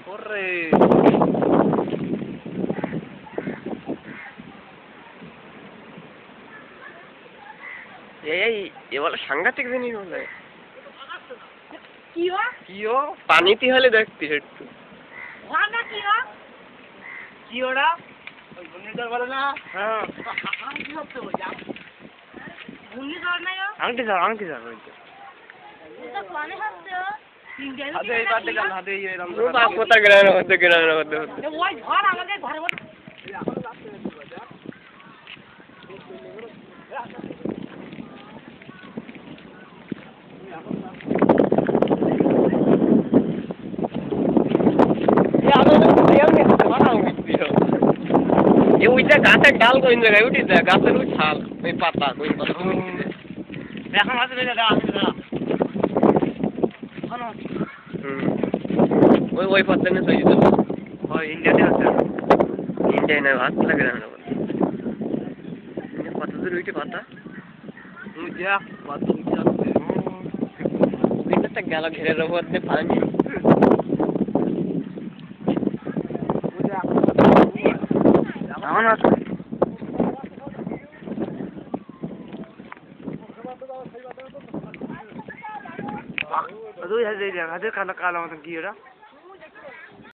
ওরে এই এবারে সাংঘাতিক জিনিস বলে কিও পানিতে হলে দেখতিস একটু কি ওরা ওই ঘূর্ণিঝড় বলে না হ্যাঁ আংটি স্যার বলছে হাতে এই পাতে গেল হাতে এরকম কোথা গ্রামের মধ্যে ওইটা গাছের ডাল কোন জায়গায় উঠি দেয় গাছের ওই ছাল ওই পাতা কোন পাতা এখন আছে ওই পাতা নিয়ে চলে যেতে ওই ইন্ডিয়াতে আছে ইন্ডিয়ায় না ভাত লাগে না কত দূর উঠে পাতা গেল ঘেরের ওপর দিয়ে পানি এমন আছে দুই হাজার কালো কালো মতন কি ওরা